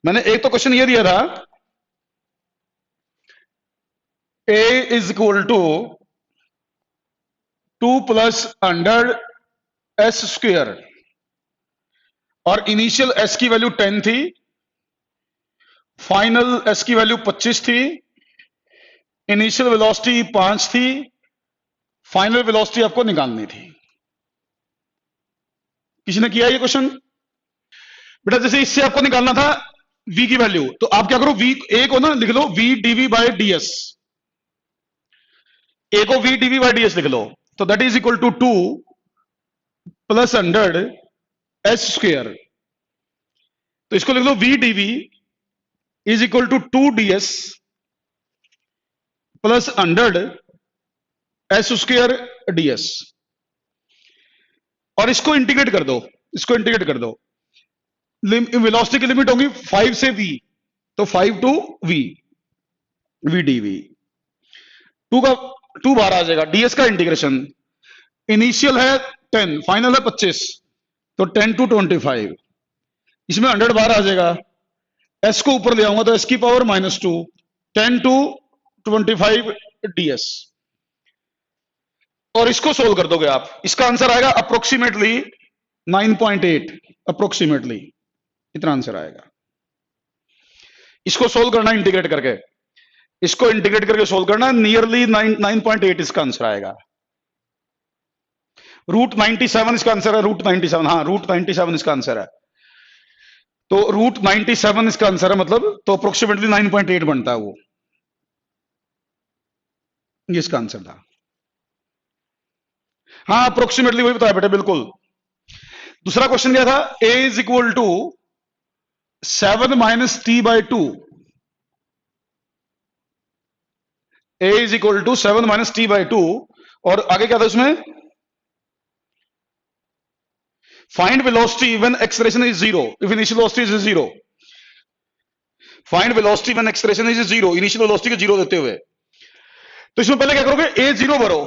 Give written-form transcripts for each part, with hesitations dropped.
मैंने एक तो क्वेश्चन ये दिया था, a is equal to 2+100s², और इनिशियल s की वैल्यू 10 थी, फाइनल s की वैल्यू 25 थी, इनिशियल वेलोसिटी 5 थी, फाइनल वेलोसिटी आपको निकालनी थी। किसी ने किया ये क्वेश्चन? बेटा जैसे इससे आपको निकालना था v की वैल्यू, तो आप क्या करो, v a को ना लिख लो v dv by ds, a को v dv बाय ds लिख लो, तो that is equal to 2+100s²। तो इसको लिख लो v dv is equal to 2ds plus 100s²ds, और इसको इंटीग्रेट कर दो, इसको इंटीग्रेट कर दो। वेलोसिटी की लिमिट होगी 5 से v, तो 5 टू v, v dv 2 का 2 बाहर आ जाएगा, ds का इंटीग्रेशन, इनिशियल है 10, फाइनल है 25, तो 10 टू 25, इसमें 100 बाहर आ जाएगा, s को ऊपर ले आऊंगा तो s की पावर -2, 10 टू 25 ds, और इसको सोल्व कर दोगे आप, इसका आंसर आएगा अप्रोक्सीमेटली 9.8, अप्रोक्सीमेटली इतना आंसर आएगा। इसको सोल्व करना इंटीग्रेट करके, इसको इंटीग्रेट करके सोल्व करना, नियरली 9.8 इसका आंसर आएगा। √97 इसका आंसर है, √97, हाँ √97 इसका आंसर है, तो √97 इसका आंसर है, मतलब तो अप्रोक्सीमेटली 9.8 बनता है वो, ये इसका आंसर था। हाँ अप्रोक्सीमेटली वही बताया बेटे, बिल्कुल। दूसरा क्वेश्चन क्या था, a is equal to 7 - t/2, a is equal to 7 - t/2, और आगे क्या था उसमें, find velocity when acceleration is 0 if initial velocity is 0, find velocity when acceleration is 0, initial velocity को 0 देते हुए। तो इसमें पहले क्या करोगे, a 0 भरो,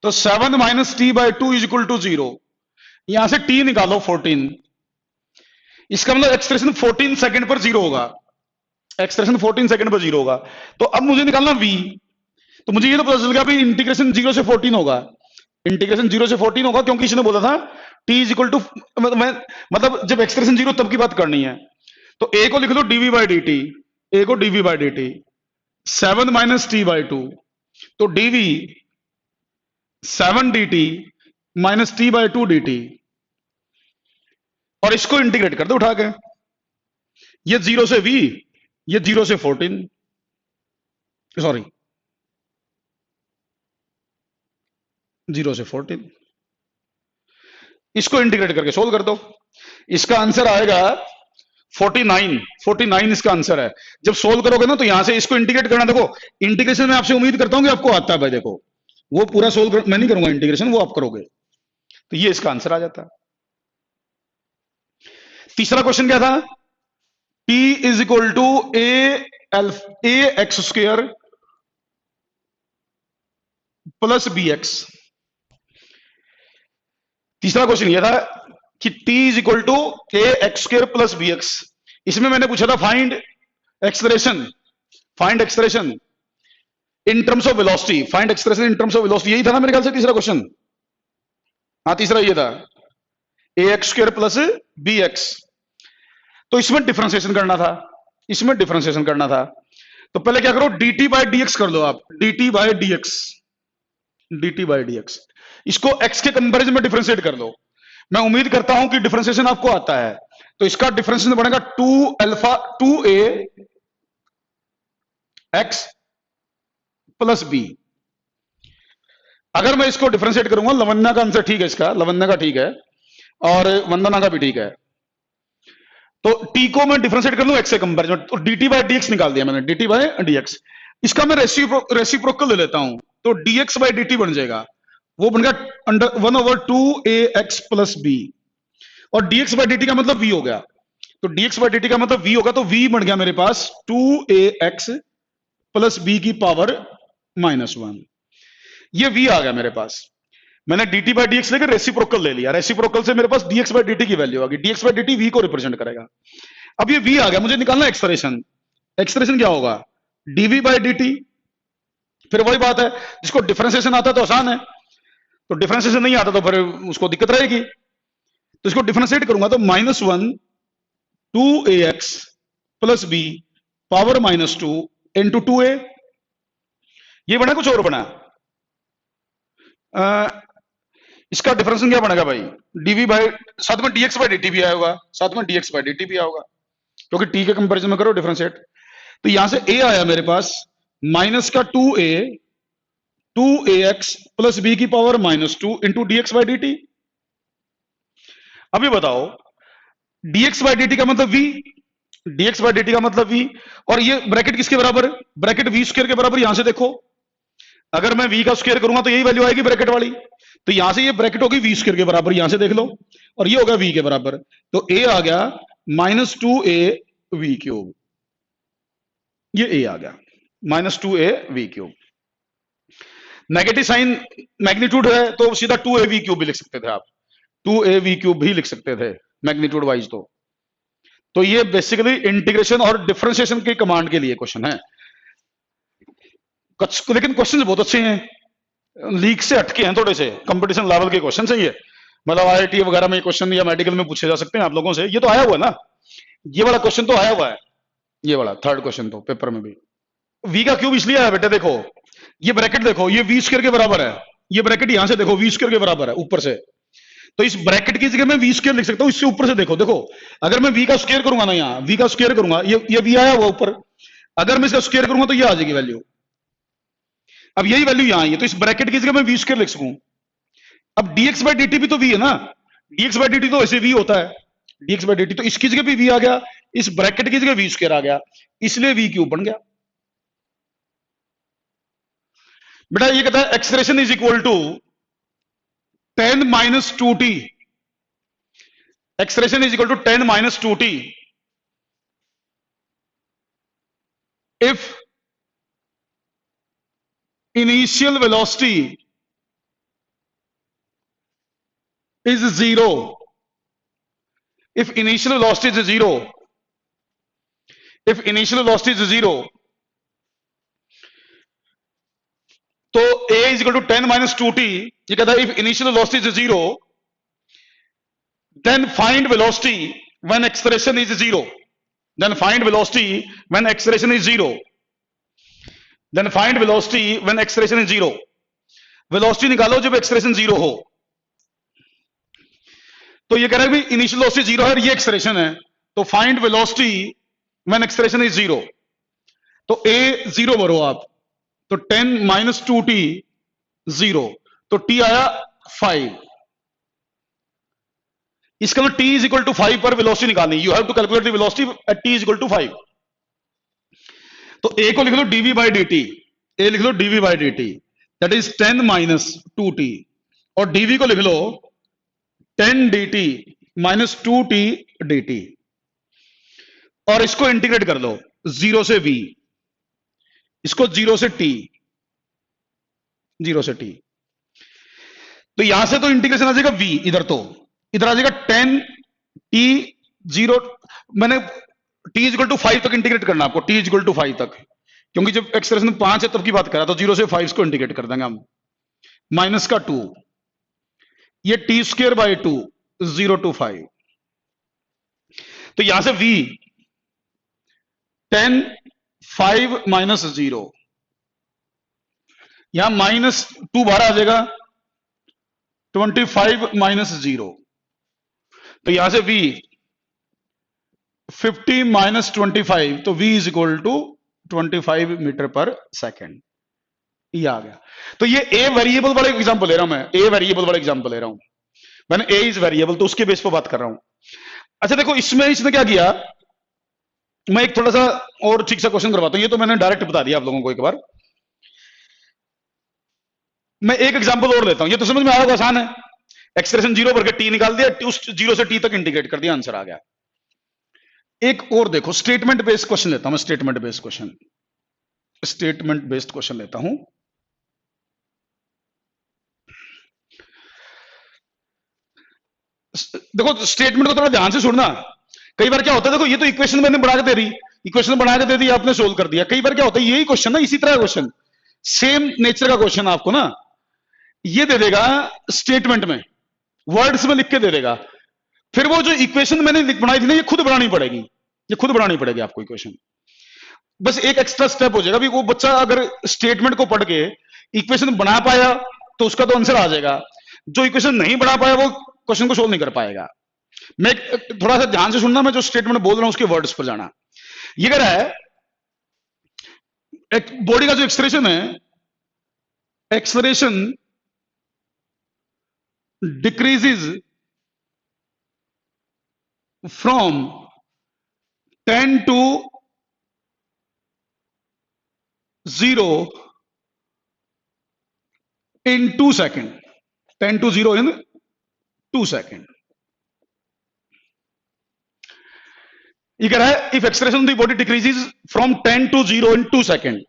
तो 7 - t/2 इज इक्वल टू 0, यहां से t निकालो 14, इसका मतलब एक्सप्रेशन 14 सेकंड पर 0 होगा, एक्सप्रेशन 14 सेकंड पर 0 होगा। तो अब मुझे निकालना v, तो मुझे ये तो पता चल गया भाई इंटीग्रेशन 0 से 14 होगा, इंटीग्रेशन 0 से 14 होगा, क्योंकि इसने बोला था t इज इक्वल टू, मतलब जब एक्सप्रेशन 0 तब की बात करनी है। तो a को लिख लो dv/dt, a को dv/dt 7 - t/2, तो dv 7 dt - t/2 dt, और इसको इंटीग्रेट कर दो उठा के, ये 0 से v, ये 0 से 14, सॉरी 0 से 14, इसको इंटीग्रेट करके सोल्व कर दो, इसका आंसर आएगा 49 इसका आंसर है। जब सोल्व करोगे ना तो यहां से इसको इंटीग्रेट करना, देखो इंटीग्रेशन में आपसे उम्मीद करता हूं कि आपको आता है भाई, देखो वो पूरा सोल्व मैं नहीं करूंगा इंटीग्रेशन, वो आप करोगे, तो ये इसका आंसर आ जाता है। तीसरा क्वेश्चन क्या था, t is equal to ax² plus bx। तीसरा क्वेश्चन यह था कि t is equal to ax² plus bx, इसमें मैंने पूछा था find acceleration, find acceleration in terms of velocity, find acceleration in terms of velocity, यही था ना मेरे ख्याल से तीसरा क्वेश्चन, हाँ तीसरा ये था ax² प्लस bx। तो इसमें डिफरेंशिएशन करना था, इसमें डिफरेंशिएशन करना था, तो पहले क्या करो dt/dx कर लो आप, dt/dx, dt/dx, इसको x के कंपैरिजन में डिफरेंशिएट कर लो। मैं उम्मीद करता हूं कि डिफरेंशिएशन आपको आता है, तो इसका डिफरेंशिएशन बनेगा 2a x प्लस b। अगर मैं इसको डिफरेंशिएट करूंगा, लवन्ना का आंसर ठीक है, इसका लवन्ना का ठीक है, और वंदना का भी ठीक है, तो t को मैं डिफरेंशिएट कर लूं x से कंपैरिजन, तो dt/dx निकाल दिया मैंने, dt/dx। इसका मैं रेसिप्रोकल ले लेता हूं, तो dx/dt बन जाएगा, वो बन गया 1/2ax प्लस b, और dx/dt का मतलब v हो गया, तो dx/dt का मतलब v होगा, तो v बन गया मेरे पास 2ax प्लस b की पावर -1, ये v आ गया मेरे पास। मैंने dt/dx लेकर रेसिप्रोकल ले लिया, रेसिप्रोकल से मेरे पास dx/dt की वैल्यू आ गई, dx/dt v को रिप्रेजेंट करेगा। अब ये v आ गया, मुझे निकालना एक्सप्रेशन। एक्सप्रेशन क्या होगा, dv बाई dt। फिर वही बात है, जिसको डिफरेंशिएशन आता है तो आसान है, तो डिफरेंशिएशन नहीं आता तो फिर उसको दिक्कत रहेगी। तो इसको डिफरेंशिएट करूंगा तो -1 2ax plus b power -2 into 2a, ये बना कुछ और बना। इसका डिफरेंशिएशन क्या बनेगा भाई, dv बाई, साथ में dx बाई dt भी आया होगा, साथ में dx बाई dt भी आया होगा, क्योंकि t के कंपैरिजन में करो डिफरेंशिएट। तो यहां से a आया मेरे पास माइनस का 2a 2ax प्लस b की power -2 into dx by dt। अभी बताओ dx बाई dt का मतलब v, dx बाई dt का मतलब v, और ये ब्रैकेट किसके बराबर, ब्रैकेट v स्क्वायर के बराबर। यहां से देखो, अगर मैं v का स्क्वायर करूंगा तो यही वैल्यू आएगी ब्रैकेट वाली, तो यहां से ये ब्रैकेट होगी v स्क्वायर के बराबर, यहां से देख लो, और ये होगा v के बराबर। तो a आ गया -2a v क्यूब, ये a आ गया -2a v cube. Negative sign magnitude है तो सीधा 2a v क्यूब भी लिख सकते थे आप, 2a v क्यूब भी लिख सकते थे मैग्नीट्यूड वाइज। तो ये बेसिकली इंटीग्रेशन और डिफरेंशिएशन की कमांड के लिए क्वेश्चन है। लेकिन क्वेश्चन बहुत अच्छे हैं, लीक से हटके हैं, थोड़े से कंपटीशन लेवल के क्वेश्चन है ये, मतलब आईआईटी वगैरह में क्वेश्चन या मेडिकल में पूछे जा सकते हैं आप लोगों से। ये तो आया हुआ है ना, ये वाला क्वेश्चन तो आया हुआ है, ये वाला थर्ड क्वेश्चन तो पेपर में भी। v का क्यूब इसलिए आया बेटे, देखो ये ब्रैकेट देखो, ये v स्क्वायर के बराबर है, ये ब्रैकेट यहां से देखो v स्क्वायर के बराबर है ऊपर से, तो इस ब्रैकेट की जगह मैं v स्क्वायर लिख सकता हूं, इससे ऊपर से देखो, देखो अगर मैं v का स्क्वायर करूंगा ना, यहाँ v का स्क्वायर करूंगा, ये v आया हुआ ऊपर, अगर मैं इसका स्क्वायर करूंगा तो ये आ जाएगी वैल्यू। अब यही वैल्यू यहां आई है, तो इस ब्रैकेट की जगह मैं v स्क्वायर लिख सकूं। अब dx बाई dt भी तो v है ना, dx बाई dt तो ऐसे v होता है, dx बाई dt, तो इसकी जगह भी v आ गया, इस ब्रैकेट की जगह v स्क्वायर आ गया, इसलिए v क्यूब बन गया। बेटा ये कहता है expression is equal to 10 minus 2t, expression is equal to 10 minus 2t if initial velocity is 0, if initial velocity is 0, if initial velocity is 0, तो a is equal to 10 minus 2t, ये कहता है if initial velocity is 0, then find velocity when acceleration is 0, then find velocity when acceleration is 0, then find velocity when acceleration is 0, velocity निकालो जब acceleration 0 हो। तो ये कह रहा है कि इनिशियल वेलोसिटी 0 है और ये एक्सेलरेशन है, तो find velocity when acceleration is 0, तो a 0 भरो आप, तो 10 माइनस 2t 0, तो t आया 5, इसका मतलब t इज इक्वल टू 5 पर वेलोसिटी निकालनी, you have to calculate the velocity at t is equal to 5। तो a को लिख लो dv बाई dt, a लिख लो dv by dt, that is 10 minus 2t, और dv को लिख लो 10 dt माइनस 2t dt, और इसको इंटीग्रेट कर लो 0 से v, इसको 0 से t, 0 से t, तो यहां से तो इंटीग्रेशन आ जाएगा v, इधर आ जाएगा 10 t 0, मैंने t इज इक्वल टू 5 तक इंटीग्रेट करना आपको, t इज इक्वल टू 5 तक, क्योंकि जब एक्सप्रेशन 5 है तब की बात कर रहा, तो 0 से 5 को इंटीग्रेट कर देंगे हम, माइनस का 2, ये t स्क्वायर बाई 2 0 टू 5, तो यहां से v 10 5 माइनस 0, यहां माइनस 2 बाहर आ जाएगा, 25 माइनस 0, तो यहां से v 50 माइनस 25, तो v is equal to 25 metre पर सेकेंड, ये आ गया। तो ये a वेरिएबल वाला एग्जांपल ले रहा हूं मैं, a वेरिएबल वाला एग्जांपल ले रहा हूं मैंने, a इज वेरिएबल, तो उसके बेस पर बात कर रहा हूं। अच्छा देखो इसमें इसने क्या किया, मैं एक थोड़ा सा और ठीक सा क्वेश्चन करवाता हूं, ये तो मैंने डायरेक्ट बता दिया आप लोगों को एक बार, मैं एक एग्जांपल और लेता हूं, ये तो समझ में आया होगा, आसान है, एक्सप्रेशन 0 भर के t निकाल दिया, 0 से t तक इंटीग्रेट कर दिया, आंसर आ गया। एक और देखो स्टेटमेंट बेस्ड क्वेश्चन लेता हूं मैं, statement based question, statement based question लेता हूं। देखो स्टेटमेंट को थोड़ा ध्यान से सुनना, कई बार क्या होता है, देखो ये तो इक्वेशन मैंने बना के दे दी, इक्वेशन बना के दे दी, आपने सोल्व कर दिया। कई बार क्या होता है, यही क्वेश्चन ना, इसी तरह क्वेश्चन, सेम नेचर का क्वेश्चन आपको ना ये दे देगा स्टेटमेंट में, वर्ड्स में लिख के दे देगा, फिर वो जो इक्वेशन मैंने बनाई थी ना, ये खुद बनानी पड़ेगी, ये खुद बनानी पड़ेगी आपको इक्वेशन। बस एक एक्स्ट्रा स्टेप हो जाएगा, भी वो बच्चा अगर स्टेटमेंट को पढ़ के इक्वेशन बना पाया तो उसका तो आंसर आ जाएगा, जो इक्वेशन नहीं बना पाया वो क्वेश्चन को सोल्व नहीं कर पाएगा। मैं थोड़ा सा ध्यान से सुनना, मैं जो स्टेटमेंट बोल रहा हूं उसके वर्ड्स पर जाना। ये कह रहा है एक बॉडी का जो एक्सलेरेशन है, acceleration decreases from 10 to 0 in 2 seconds, 10 to 0 in 2 seconds. ये कह रहा है if acceleration of the body decreases from 10 to 0 in 2 seconds.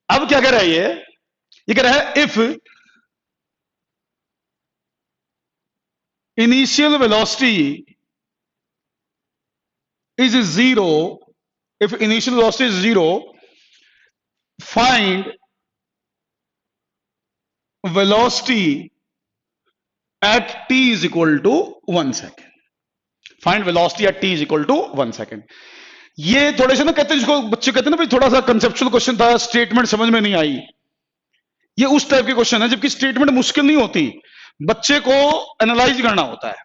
अब क्या कह रहा है ये कह रहा है if initial velocity is 0, if initial velocity is 0, find velocity at t is equal to 1 second. Find velocity at t is equal to 1 second. ये थोड़े से ना कहते हैं, जिसको बच्चे कहते हैं ना भाई थोड़ा सा कंसेप्चुअल क्वेश्चन था, स्टेटमेंट समझ में नहीं आई, ये उस टाइप के क्वेश्चन है, जबकि स्टेटमेंट मुश्किल नहीं होती, बच्चे को एनालाइज करना होता है।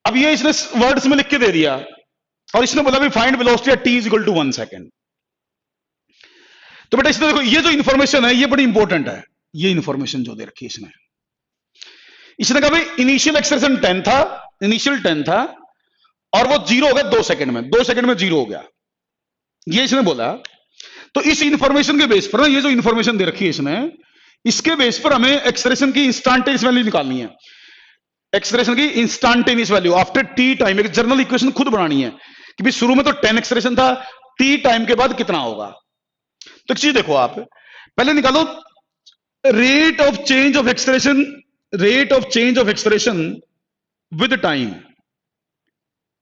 अब ये इसने वर्ड्स में लिख के दे दिया और इसने बोला भी find velocity at t is equal to 1 second. तो बेटा इसने देखो ये जो इंफॉर्मेशन है ये बड़ी इंपॉर्टेंट है, ये इंफॉर्मेशन जो दे रखी है इसने कहा भाई इनिशियल एक्सलेरेशन 10 था, इनिशियल 10 था और वो 0 हो गया 2 सेकंड में, 2 सेकंड में 0 हो गया, ये इसने बोला। तो इस इंफॉर्मेशन के बेस पर ना, ये जो इंफॉर्मेशन दे रखी है इसने, इसके बेस पर हमें एक्सलेरेशन की इंस्टेंटेनियस वैल्यू निकालनी है, एक्सलेरेशन की instantaneous value after T time. एक जर्नल इक्वेशन खुद बनानी है कि भाई शुरू में तो 10 एक्सलेरेशन था, टी टाइम के बाद कितना होगा। तो एक चीज देखो, आप पहले निकालो rate of change of acceleration, rate of change of acceleration with time,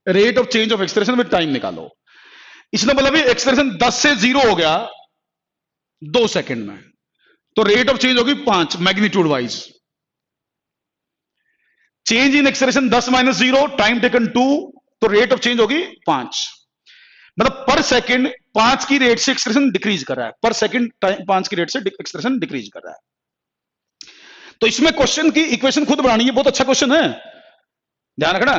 rate of change of acceleration with time निकालो। इसने बोला भी एक्सलेरेशन 10 से 0 हो गया 2 सेकंड में, तो रेट ऑफ चेंज होगी 5 magnitude wise. Change in acceleration 10 minus 0, time taken 2, तो रेट ऑफ चेंज होगी 5। मतलब पर सेकंड 5 की रेट से एक्सलेरेशन डिक्रीज कर रहा है, पर सेकंड 5 की रेट से एक्सलेरेशन डिक्रीज कर रहा है। तो इसमें क्वेश्चन की इक्वेशन खुद बनानी है, बहुत अच्छा क्वेश्चन है, ध्यान रखना।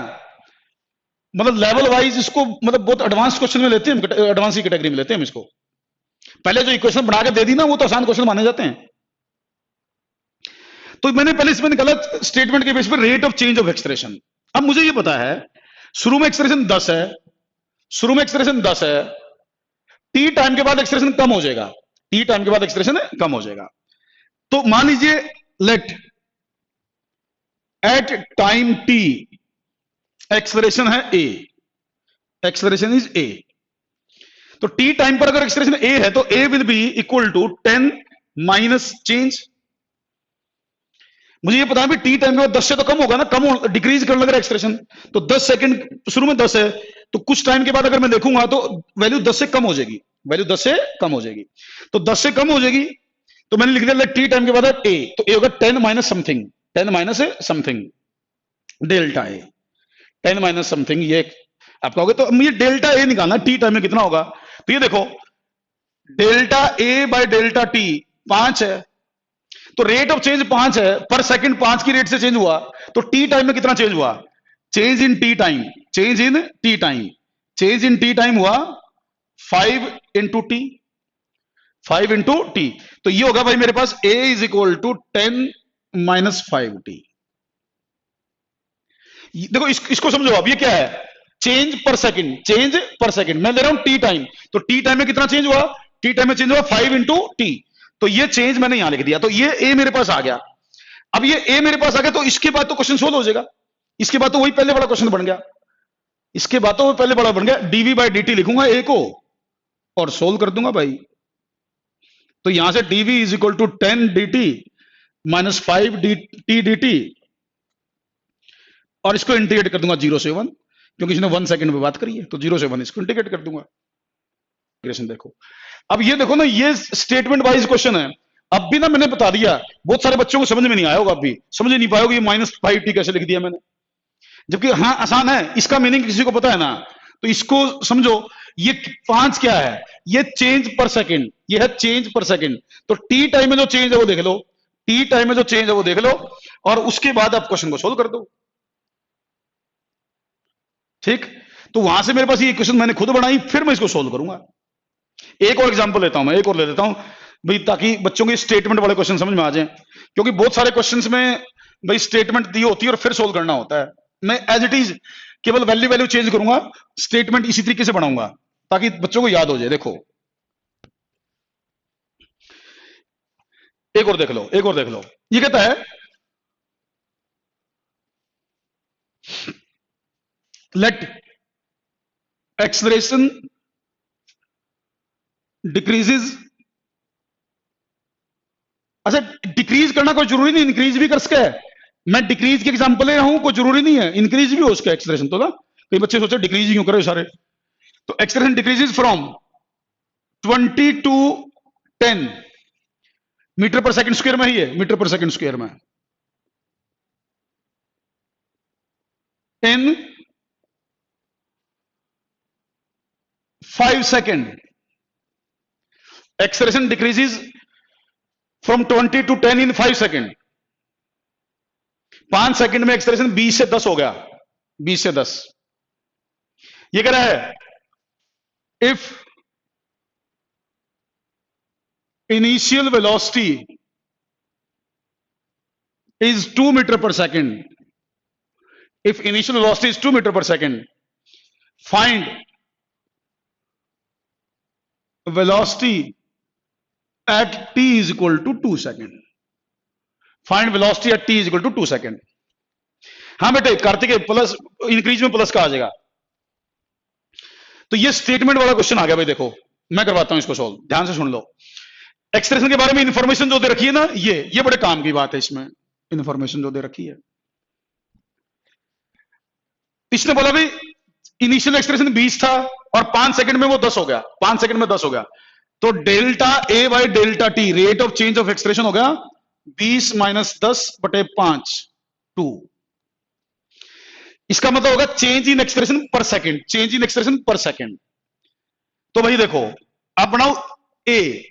मतलब लेवल वाइज इसको मतलब बहुत एडवांस क्वेश्चन में लेते हैं, एडवांस की कैटेगरी में लेते हैं हम इसको। पहले जो इक्वेशन बना के दे दी ना वो तो आसान क्वेश्चन माने जाते हैं। तो मैंने पहले इसमें निकाला स्टेटमेंट के बेस पर rate of change of acceleration. अब मुझे ये पता है शुरू में एक्सलेरेशन 10 है, शुरू में एक्सलेरेशन 10 है, टी टाइम के बाद एक्सलेरेशन कम हो जाएगा, टी टाइम के बाद एक्सलेरेशन कम हो जाएगा। तो मान लीजिए let at time t acceleration है ए, एक्सलेरेशन इज ए। तो टी टाइम पर अगर एक्सलेरेशन ए है तो a will be equal to 10 minus change. मुझे ये पता है भी टी टाइम के बाद 10 से तो कम होगा ना, कम डिक्रीज करने लग रहा है एक्सलेरेशन। तो 10 सेकंड शुरू में 10 है, तो कुछ टाइम के बाद अगर मैं देखूंगा तो वैल्यू 10 से कम हो जाएगी, वैल्यू 10 से कम हो जाएगी। तो 10 से कम हो जाएगी तो मैंने लिख दिया टी टाइम के बाद ए, तो ए होगा 10 minus something, 10 minus something delta a, 10 minus something. ये आप कहोगे तो मुझे डेल्टा ए निकालना, टी टाइम में कितना होगा। तो ये देखो delta A by delta T 5 है, तो रेट ऑफ चेंज 5 है, पर सेकंड 5 की रेट से चेंज हुआ, तो टी टाइम में कितना चेंज हुआ, change in T time, change in T time, change in T time हुआ 5 इंटू टी, 5 इंटू टी। तो ये होगा भाई मेरे पास a is equal to 10 minus 5t। देखो इसको समझो आप, ये क्या है, चेंज पर सेकंड, चेंज पर सेकंड। मैं ले रहा हूं टी टाइम, तो टी टाइम में कितना चेंज हुआ, टी टाइम में चेंज हुआ 5 इंटू टी। तो ये चेंज मैंने यहां लिख दिया, तो ये ए मेरे पास आ गया। अब ये ए मेरे पास आ गया तो इसके बाद तो क्वेश्चन सोल्व हो जाएगा, इसके बाद तो वही पहले वाला क्वेश्चन बन गया, इसके बाद तो पहले वाला बन गया। डीवी बाई डी टी लिखूंगा ए को और सोल्व कर दूंगा भाई। तो यहां से dv is equal to 10 d t minus 5 d t d t, और इसको इंटीग्रेट कर दूंगा 0 से 1, क्योंकि इसने 1 सेकंड में बात करी है, तो 0 से 1 इसको इंटीग्रेट कर दूंगा। देखो, अब ये देखो ना, ये स्टेटमेंट वाइज क्वेश्चन है। अब भी ना मैंने बता दिया, बहुत सारे बच्चों को समझ में नहीं आया होगा, अब भी समझ नहीं पाओगे ये -5t कैसे लिख दिया मैंने, जबकि हाँ आसान है, इसका मीनिंग किसी को पता है ना, तो इसको समझो। ये 5 क्या है, ये चेंज पर सेकंड, ये है चेंज पर सेकंड। तो टी टाइम में जो चेंज है वो देख लो, टी टाइम में जो चेंज है वो देख लो, और उसके बाद आप क्वेश्चन को सोल्व कर दो। ठीक, तो वहां से मेरे पास ये क्वेश्चन मैंने खुद बनाई, फिर मैं इसको सोल्व करूंगा। एक और एग्जांपल लेता हूं मैं, एक और ले लेता हूं भाई, ताकि बच्चों के स्टेटमेंट वाले क्वेश्चन समझ में आ जाए, क्योंकि बहुत सारे क्वेश्चंस में भाई स्टेटमेंट दी होती है और फिर सोल्व करना होता है। मैं एज इट इज केवल वैल्यू वैल्यू चेंज करूंगा, स्टेटमेंट इसी तरीके से बनाऊंगा ताकि बच्चों को याद हो जाए। देखो, एक और देख लो, एक और देख लो। ये कहता है लेट एक्सलेरेशन डिक्रीजेज। अच्छा, डिक्रीज करना कोई जरूरी नहीं, इंक्रीज भी कर सके। मैं डिक्रीज की एग्जांपल ले रहा हूं, कोई जरूरी नहीं है इंक्रीज भी हो उसका एक्सलेरेशन। तो ना कई बच्चे सोचे डिक्रीज क्यों करे सारे, तो acceleration decreases from 20 to 10 metre पर सेकंड स्क्वायर में ही है, मीटर पर सेकंड स्क्वायर में, in 5 second. Acceleration decreases from 20 to 10 in 5 second. 5 second में एक्सलेरेशन 20 से 10 हो गया, 20 से 10। ये कह रहा है if initial velocity is 2 meter per second, if initial velocity is 2 meter per second, find velocity at t is equal to 2 second. Find velocity at t is equal to 2 second. हाँ बेटे कार्तिक, प्लस इंक्रीज में plus का आ जाएगा। तो ये statement वाला question आ गया भाई। देखो मैं करवाता हूं इसको सोल्व, ध्यान से सुन लो। एक्सप्रेशन के बारे में इंफॉर्मेशन जो दे रखी है ना, ये बड़े काम की बात है, इसमें इंफॉर्मेशन जो दे रखी है। इसने बोला भाई इनिशियल एक्सप्रेशन 20 था और 5 सेकंड में वो 10 हो गया, 5 सेकंड में 10 हो गया, तो delta A by delta T, rate of change of expression हो गया 20 माइनस 10 बटे 5, 2। इसका मतलब होगा चेंज इन एक्सप्रेशन पर सेकंड, चेंज इन एक्सप्रेशन पर सेकंड। तो भाई देखो, अब बनाओ ए,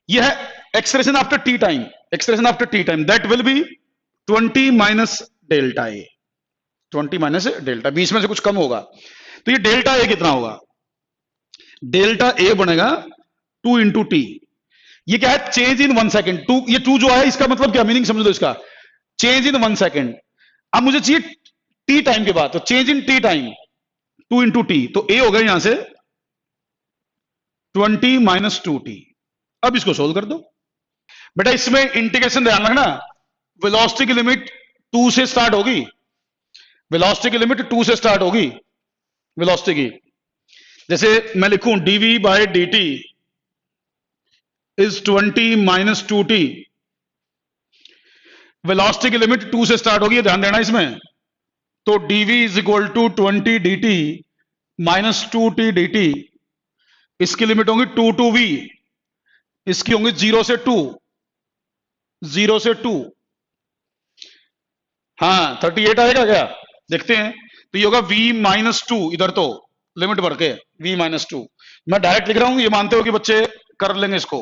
यह है expression after T time, expression after T time, that will be 20 minus delta A, 20 minus delta, 20 में से कुछ कम होगा, तो ये डेल्टा ए कितना होगा, डेल्टा ए बनेगा 2 इंटू टी। ये क्या है, चेंज इन 1 सेकेंड। 2, ये 2 जो है इसका मतलब क्या, मीनिंग समझ लो इसका, चेंज इन 1 सेकेंड। अब मुझे चाहिए टी टाइम के बाद, तो change in T time 2 into T, तो ए हो गया यहां से 20 माइनस 2t। अब इसको सोल्व कर दो बेटा। इसमें इंटीग्रेशन ध्यान रखना, वेलोसिटी की लिमिट 2 से स्टार्ट होगी, वेलोसिटी की लिमिट 2 से स्टार्ट होगी वेलोसिटी की। जैसे मैं लिखूं dv by dt is 20 minus 2t, velocity की लिमिट 2 से स्टार्ट होगी, ध्यान देना इसमें। तो dv is equal to 20 dt minus 2t dt, इसकी लिमिट होंगी 2 टू v, इसकी होंगी 0 से 2, 0 से 2। हाँ 38 आएगा क्या, देखते हैं। तो ये होगा v माइनस 2, इधर तो लिमिट भर के v माइनस 2, मैं डायरेक्ट लिख रहा हूं, ये मानते हो कि बच्चे कर लेंगे इसको।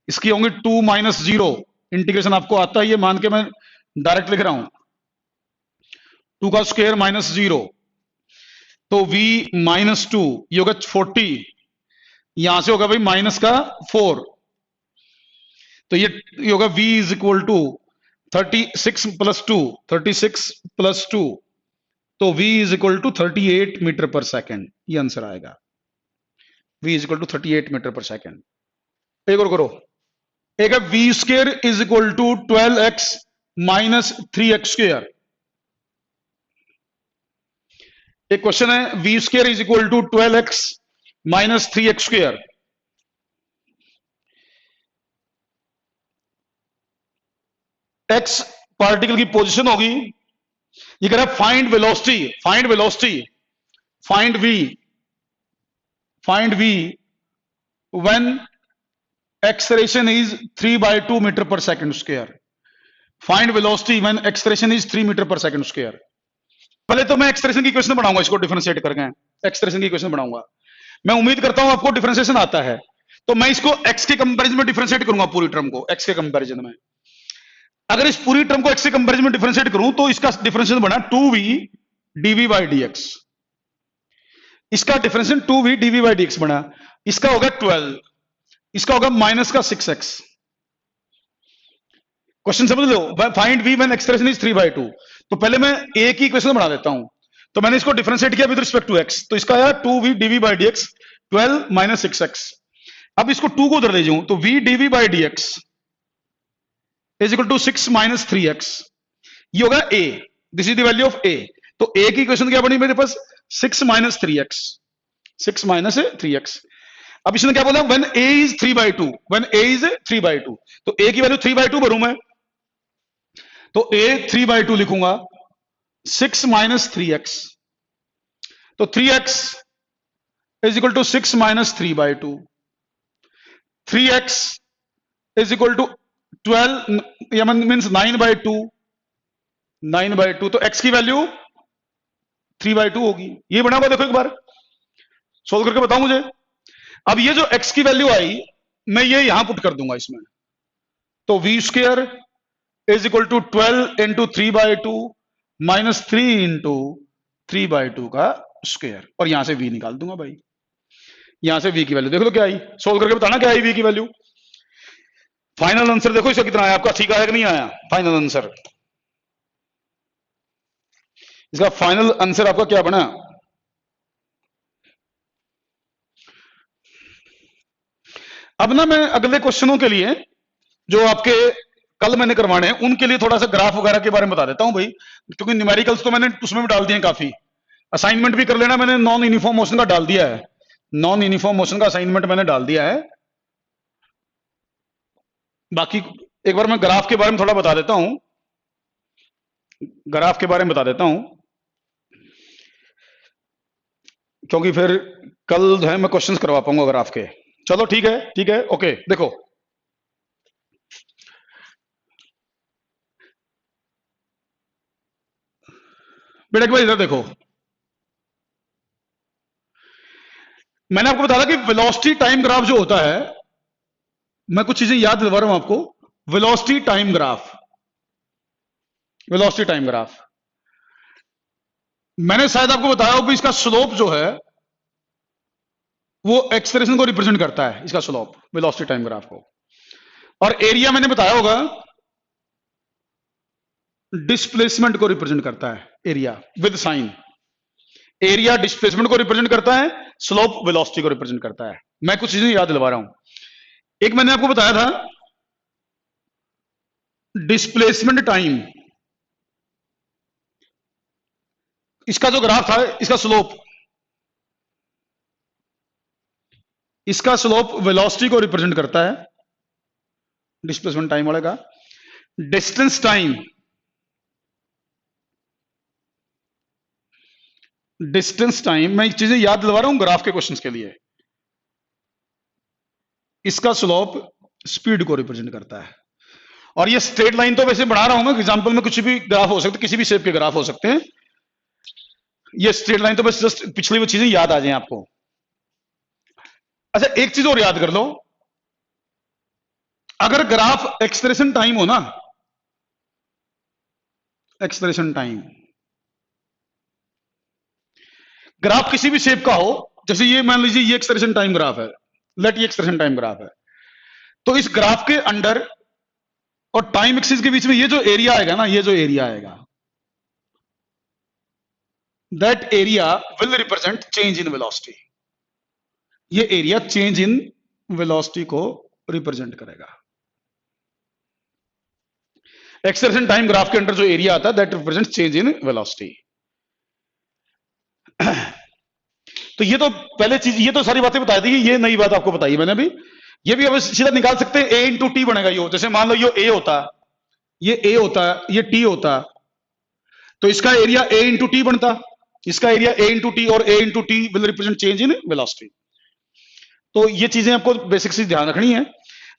इसकी होंगी 2 माइनस 0, इंटीग्रेशन आपको आता है ये मान के मैं डायरेक्ट लिख रहा हूं, 2 का स्क्वायर माइनस 0, तो v माइनस 2, ये होगा 40, यहां से होगा भाई माइनस का 4, तो ये होगा v is equal to 36 plus 2, 36 plus 2, तो v is equal to 38 metre पर सेकेंड, ये आंसर आएगा, v is equal to 38 metre पर सेकेंड। एक और करो, एक है v square is equal to 12x minus 3x square. एक क्वेश्चन है v square is equal to 12x minus 3x square. x particle की पोजीशन होगी, ये कह रहा है find velocity find v when acceleration is 3/2 metre पर second square. Find velocity when acceleration is 3 metre पर सेकंड स्क्वायर। पहले तो मैं एक्सप्रेशन की इक्वेशन बनाऊंगा, इसको डिफरेंशिएट करके एक्सप्रेशन की इक्वेशन बनाऊंगा। मैं उम्मीद करता हूं आपको डिफरेंशिएशन आता है, तो मैं इसको x के कंपैरिजन में डिफरेंशिएट करूंगा, पूरी टर्म को x के कंपैरिजन में। अगर इस पूरी टर्म को x के कंपैरिजन में डिफरेंशिएट करूं तो इसका डिफरेंशिएशन बना 2v dv/dx। इसका डिफरेंशिएशन 2v dv/dx बना, इसका होगा 12, इसका होगा माइनस का 6x। क्वेश्चन समझ लो, find v when expression is 3/2। तो पहले मैं a की इक्वेशन बना देता हूं, तो मैंने इसको डिफरेंशिएट किया विद रिस्पेक्ट टू x, तो इसका आया 2v dv/dx 12 माइनस 6x। अब इसको 2 को उधर ले जाऊं तो v dv/dx is equal to 6 minus 3x। ये होगा a, this is the value of a। तो a की इक्वेशन क्या बनी मेरे पास 6 माइनस 3x, 6 माइनस 3x। अब इसने क्या बोला when a is 3/2, when a is 3/2, तो a की वैल्यू 3/2 भरूं मैं, तो a 3/2 लिखूंगा, 6 माइनस 3x, तो 3x is equal to 6 minus 3/2, 3x is equal to 12 means 9/2, 9/2, तो x की वैल्यू 3/2 होगी। ये बना हुआ देखो एक बार, सोल्व करके बताओ मुझे। अब ये जो x की वैल्यू आई मैं ये यहां पुट कर दूंगा इसमें, तो v square is equal to 12 into 3/2 minus 3 into 3/2 का स्क्वायर, और यहां से v निकाल दूंगा भाई। यहां से v की वैल्यू देख लो क्या आई, सोल्व करके बताना क्या आई v की वैल्यू। फाइनल आंसर देखो इसका कितना आया आपका, ठीक आया कि नहीं आया फाइनल आंसर। इसका फाइनल आंसर आपका क्या बना, अब ना मैं अगले क्वेश्चनों के लिए जो आपके कल मैंने करवाने हैं उनके लिए थोड़ा सा ग्राफ वगैरह के बारे में बता देता हूं भाई, क्योंकि न्यूमेरिकल्स तो मैंने उसमें भी डाल दिए हैं काफी। असाइनमेंट भी कर लेना, मैंने नॉन यूनिफॉर्म मोशन का डाल दिया है, नॉन यूनिफॉर्म मोशन का असाइनमेंट मैंने डाल दिया है। बाकी एक बार मैं ग्राफ के बारे में थोड़ा बता देता हूं, ग्राफ के बारे में बता देता हूं, क्योंकि फिर कल जो है मैं क्वेश्चंस करवा पाऊंगा ग्राफ के। चलो ठीक है ओके। देखो बेटा भाई इधर देखो, मैंने आपको बताया कि वेलोसिटी टाइम ग्राफ जो होता है, मैं कुछ चीजें याद दिलवा रहा हूं आपको। Velocity time graph, velocity time graph मैंने शायद आपको बताया हो कि इसका स्लोप जो है वो एक्सलेरेशन को रिप्रेजेंट करता है, इसका स्लोप वेलोसिटी टाइम ग्राफ को। और एरिया मैंने बताया होगा डिस्प्लेसमेंट को रिप्रेजेंट करता है, area with sign. Area displacement को रिप्रेजेंट करता है, स्लोप वेलोसिटी को रिप्रेजेंट करता है। मैं कुछ चीजें याद दिलवा रहा हूं। एक मैंने आपको बताया था डिस्प्लेसमेंट टाइम, इसका जो ग्राफ था इसका स्लोप वेलोसिटी को रिप्रेजेंट करता है, डिस्प्लेसमेंट टाइम वाले का। डिस्टेंस टाइम, डिस्टेंस टाइम मैं चीजें याद दिलवा रहा हूं ग्राफ के क्वेश्चंस के लिए। इसका स्लोप स्पीड को रिप्रेजेंट करता है। और ये स्ट्रेट लाइन तो वैसे बना रहा हूं मैं, एग्जांपल में कुछ भी ग्राफ हो सकते हैं, किसी भी शेप के ग्राफ हो सकते हैं। ये स्ट्रेट लाइन तो बस जस्ट पिछली वो चीजें याद आ जाए आपको। अच्छा एक चीज और याद कर लो, अगर ग्राफ एक्सलेरेशन टाइम हो ना, एक्सलेरेशन टाइम ग्राफ किसी भी शेप का हो, जैसे ये मान लीजिए ये एक्सलेरेशन टाइम ग्राफ है, लेट ये एक्सलेरेशन टाइम ग्राफ है, तो इस ग्राफ के अंडर और टाइम एक्सिस के बीच में ये जो एरिया आएगा ना, ये जो एरिया आएगा, that area will represent change in velocity. ये एरिया चेंज इन वेलोसिटी को रिप्रेजेंट करेगा। एक्सलेरेशन टाइम ग्राफ के अंडर जो एरिया आता है that represent change in velocity. तो ये तो पहले चीज, ये तो सारी बातें बता दी, ये नई बात आपको बताई मैंने भी। ये भी अब सीधा निकाल सकते हैं, a इंटू टी बनेगा। यो जैसे मान लो ये a होता, ये a होता, ये t होता, तो इसका एरिया a इंटू टी बनता, इसका एरिया a इंटू टी, और a into T will represent change in velocity. तो ये चीजें आपको बेसिक से ध्यान रखनी है।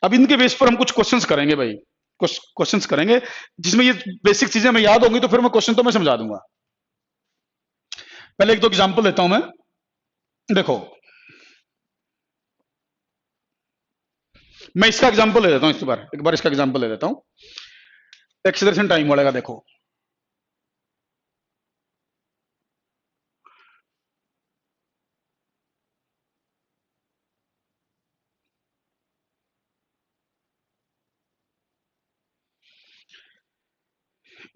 अब इनके बेस पर हम कुछ क्वेश्चंस करेंगे भाई, कुछ क्वेश्चंस करेंगे जिसमें ये बेसिक चीजें मैं याद होंगी, तो फिर मैं क्वेश्चन तो मैं समझा दूंगा। पहले एक दो एग्जांपल लेता हूं मैं। देखो मैं इसका एग्जांपल ले लेता हूं, एक बार इसका एग्जांपल ले लेता हूं, एक्सेलरेशन टाइम वाले का। देखो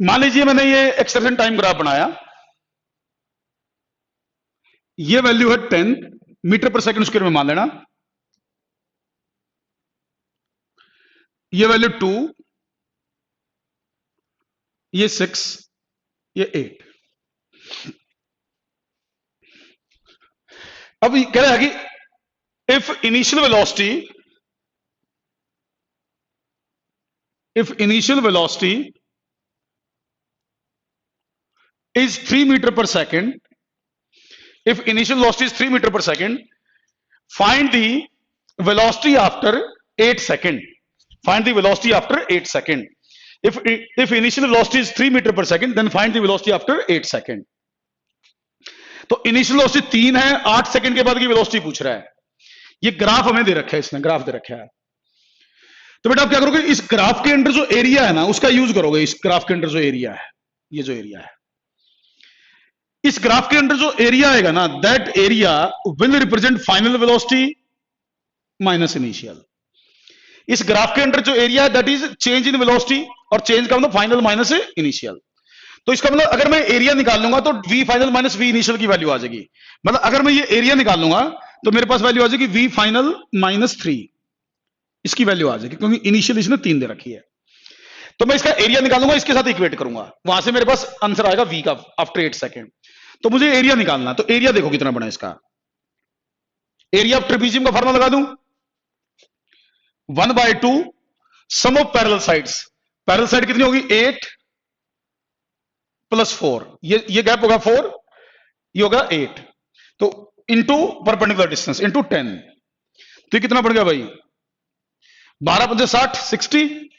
मान लीजिए मैंने ये एक्सेलरेशन टाइम ग्राफ बनाया, ये वैल्यू है 10 मीटर पर सेकंड स्क्वायर में मान लेना, ये वैल्यू 2, ये 6, ये 8। अब कह रहा है कि if initial velocity is 3 meter per second, if initial velocity is 3 meter per second, find the velocity after 8 second. Find the velocity after 8 second. If initial velocity is 3 meter per second, then find the velocity after 8 second. तो initial velocity 3 है, 8 second के बाद की velocity पूछ रहा है। ये graph हमें दे रखा है, इसने ग्राफ दे रखा है। तो बेटा आप क्या करोगे, इस ग्राफ के अंदर जो एरिया है ना उसका यूज करोगे। इस ग्राफ के अंदर जो एरिया है, ये जो एरिया है, इस ग्राफ के अंदर जो एरिया आएगा ना, that area will represent final velocity minus initial. इस ग्राफ के अंदर जो एरिया है that is change in velocity, और चेंज का मतलब फाइनल माइनस इनिशियल। तो इसका मतलब अगर मैं एरिया निकाल लूंगा तो v final minus v initial की वैल्यू आ जाएगी। मतलब अगर मैं ये एरिया निकाल लूंगा तो मेरे पास वैल्यू आ जाएगी वी फाइनल माइनस 3, इसकी वैल्यू आ जाएगी, क्योंकि इनिशियल इसने 3 दे रखी है। तो मैं इसका एरिया निकालूंगा, इसके साथ इक्वेट करूंगा, वहां से मेरे पास आंसर आएगा वी का आफ्टर 8 सेकेंड। तो मुझे एरिया निकालना, तो एरिया देखो कितना बड़ा है इसका। एरिया ऑफ ट्रेपेजियम का फार्मूला लगा दूं, 1/2 sum of parallel sides. Parallel side कितनी होगी, 8 + 4, ये गैप होगा 4, ये होगा 8, तो इंटू परपेंडिकुलर डिस्टेंस इंटू 10। तो ये कितना बढ़ गया भाई, 12 × 5 = 60, 60।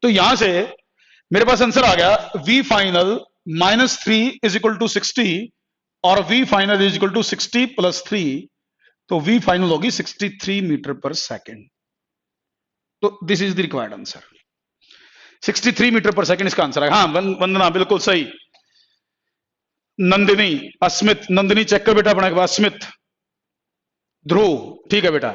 तो यहां से मेरे पास आंसर आ गया वी फाइनल -3 = 60, और वी फाइनल = 60 + 3, तो वी फाइनल होगी 63 मीटर पर सेकेंड। तो this is the required answer, 63 metre पर सेकेंड इसका आंसर है। हाँ वंदना बिल्कुल सही। नंदिनी, अस्मित, नंदिनी चेक कर बेटा अपना एक बार, अस्मित, ध्रुव, ठीक है बेटा।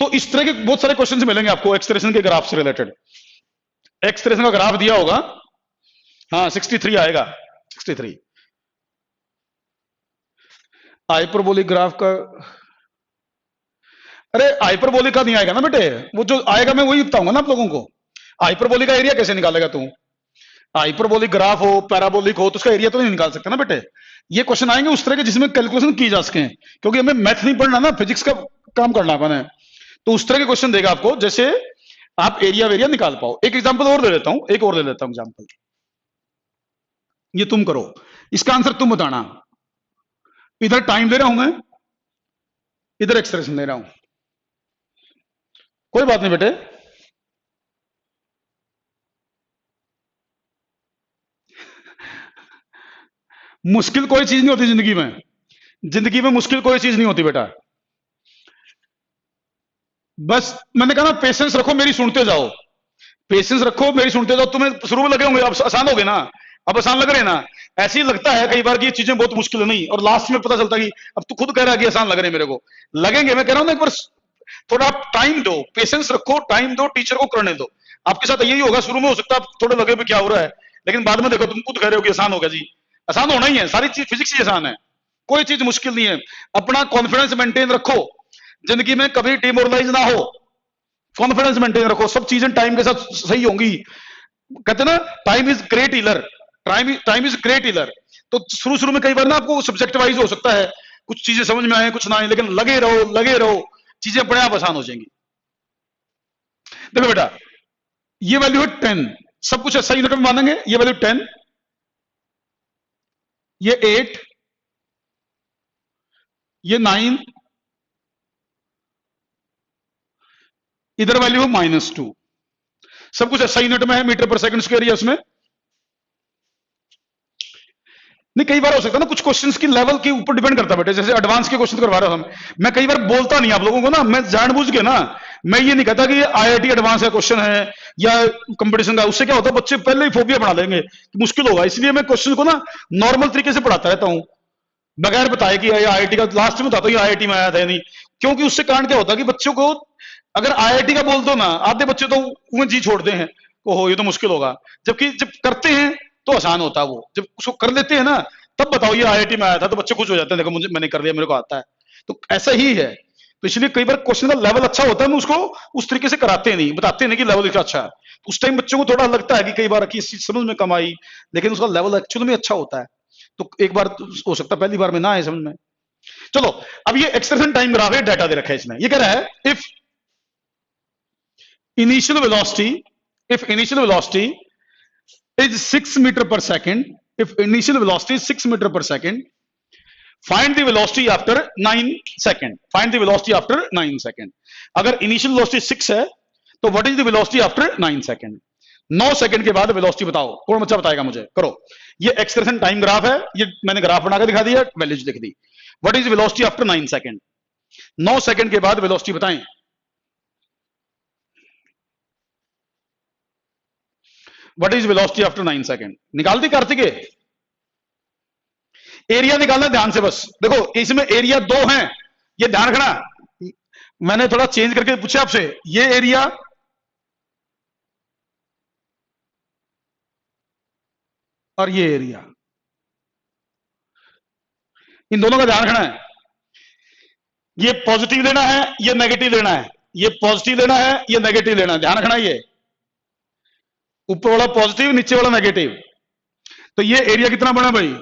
तो इस तरह के बहुत सारे क्वेश्चंस मिलेंगे आपको एक्सलेरेशन के ग्राफ से रिलेटेड। एक्सलेरेशन का ग्राफ दिया होगा, हाँ 63 आएगा, 63। हाइपरबोलिक ग्राफ का, अरे हाइपरबोलिक का नहीं आएगा ना बेटे, वो जो आएगा मैं वही बताऊंगा ना आप लोगों को। हाइपरबोलिक का एरिया कैसे निकालेगा तू, हाइपरबोलिक ग्राफ हो पैराबोलिक हो तो उसका एरिया तो नहीं निकाल सकता ना बेटे। ये क्वेश्चन आएंगे उस तरह के जिसमें कैलकुलेशन की जा सके, क्योंकि हमें मैथ नहीं पढ़ना ना, फिजिक्स का काम करना है। तो उस तरह के क्वेश्चन देगा आपको जैसे आप एरिया वेरिया निकाल पाओ। एक एग्जांपल और ले लेता हूं, एक और ले लेता हूं एग्जांपल, ये तुम करो, इसका आंसर तुम बताना। इधर टाइम दे रहा हूं मैं, इधर एक्सप्रेशन दे रहा हूं, कोई बात नहीं बेटे। मुश्किल कोई चीज नहीं होती जिंदगी में, जिंदगी में मुश्किल कोई चीज नहीं होती बेटा। बस मैंने कहा ना पेशेंस रखो, मेरी सुनते जाओ, पेशेंस रखो मेरी सुनते जाओ। तुम्हें शुरू में लगे होंगे अब आसान हो गए ना, अब आसान लग रहे हैं ना। ऐसे ही लगता है कई बार कि ये चीजें बहुत मुश्किल नहीं, और लास्ट में पता चलता है कि अब तू खुद कह रहा है कि आसान लग रहे हैं मेरे को, लगेंगे। मैं कह रहा हूं ना एक बार थोड़ा आप टाइम दो, पेशेंस रखो, टाइम दो, टीचर को करने दो। आपके साथ यही होगा, शुरू में हो सकता है आप थोड़ा लगे भी क्या हो रहा है, लेकिन बाद में देखो तुम खुद कह रहे हो कि आसान होगा। जी आसान होना ही है, सारी चीज फिजिक्स ही आसान है, कोई चीज मुश्किल नहीं है। अपना कॉन्फिडेंस मेंटेन रखो, जिंदगी में कभी डिमोरलाइज ना हो, कॉन्फिडेंस मेंटेन रखो, सब चीजें टाइम के साथ सही होंगी। कहते ना time is great healer, time is great healer. तो शुरू में कई बार ना आपको सब्जेक्ट वाइज हो सकता है कुछ चीजें समझ में आए कुछ ना आए, लेकिन लगे रहो, चीजें अपने आप आसान हो जाएंगी। देखो बेटा ये वैल्यू है 10, सब कुछ ऐसा यूनिट में मानेंगे। ये वैल्यू 10, ये 8, ये 9, इधर वैल्यू -2, सब कुछ ऐसा यूनिट में है, मीटर पर सेकंड स्क्वायर। उसमें नहीं, कई बार हो सकता है ना, कुछ क्वेश्चंस की लेवल के ऊपर डिपेंड करता है बेटे। जैसे एडवांस के क्वेश्चन करवा रहे हो हम, मैं कई बार बोलता नहीं आप लोगों को ना, मैं जानबूझ के ना, मैं ये नहीं कहता कि आईआईटी एडवांस का क्वेश्चन है या कंपटीशन का। उससे क्या होता है, बच्चे पहले ही फोबिया बना लेंगे, मुश्किल होगा। इसलिए मैं क्वेश्चन को ना नॉर्मल तरीके से पढ़ाता रहता हूं, बगैर बताए कि आईआईटी का। लास्ट में बताता हूँ आईआईटी में आया था नहीं, क्योंकि उससे कारण क्या होता है कि बच्चों को अगर आईआईटी का बोल दो ना, आधे बच्चे तो वो जी छोड़ते हैं, ओहो ये तो मुश्किल होगा। जबकि जब करते हैं तो आसान होता है, वो जब उसको कर लेते हैं ना, तब बताओ ये आईआईटी में आया था, तो बच्चे खुश हो जाते हैं, देखो मुझे, मैंने कर लिया, मेरे को आता है। तो ऐसा ही है। तो इसलिए कई बार क्वेश्चन का लेवल अच्छा होता है, हम उसको उस तरीके से कराते नहीं, बताते नहीं कि लेवल इसका अच्छा है। उस टाइम बच्चों को थोड़ा लगता है कि कई बार कि समझ में कम आई, लेकिन उसका लेवल एक्चुअल में अच्छा होता है। तो एक बार हो सकता है पहली बार में ना आए समझ में। चलो, अब ये एक्सटेंशन टाइम ग्राफ है, डाटा दे रखा है इसमें। ये कह रहा है if initial velocity is 6 meter per second, if initial velocity is 6 meter per second, find the velocity after 9 second, find the velocity after 9 second। अगर initial velocity 6 है तो what is the velocity after 9 second? 9 second के बाद velocity बताओ, कौन बच्चा बताएगा मुझे? करो। ये एक्सटेंशन टाइम ग्राफ है, ये मैंने ग्राफ बना के दिखा दिया, वैल्यूज लिख दी। What is velocity after 9 second? 9 second के बाद वेलोसिटी बताएं। What is velocity after 9 second? निकाल दी कार्तिके? एरिया निकालना ध्यान से बस। देखो इसमें एरिया 2 हैं, ये ध्यान रखना। मैंने थोड़ा चेंज करके पूछा आपसे, ये एरिया और ये एरिया, इन दोनों का ध्यान रखना है। ये पॉजिटिव लेना है, ये नेगेटिव लेना है, ये पॉजिटिव लेना है, ये नेगेटिव लेना है, ध्यान रखना। ये ऊपर वाला पॉजिटिव, नीचे वाला नेगेटिव। तो ये एरिया कितना बना भाई?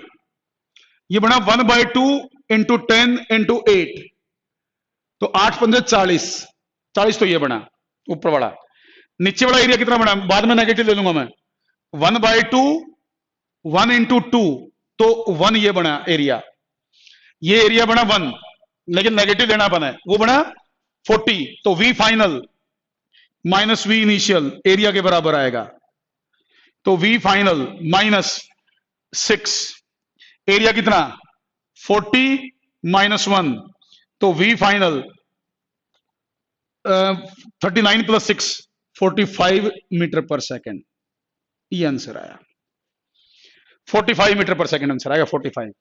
ये बना 1/2 इंटू 10 इंटू 8, तो 8 पंजे 40, 40 तो ये बना ऊपर वाला। नीचे वाला एरिया कितना बना? बाद में नेगेटिव ले लूंगा मैं। 1/2 1 इंटू 2, तो 1 ये बना एरिया। ये एरिया बना 1, लेकिन नेगेटिव लेना बना है, वो बना 40, तो V final minus V initial area के बराबर आएगा। तो V फाइनल माइनस 6, एरिया कितना? 40 माइनस 1, तो V फाइनल 39 प्लस 6 45 मीटर पर सेकेंड। ये आंसर आया, 45 मीटर पर सेकेंड आंसर आएगा, 45।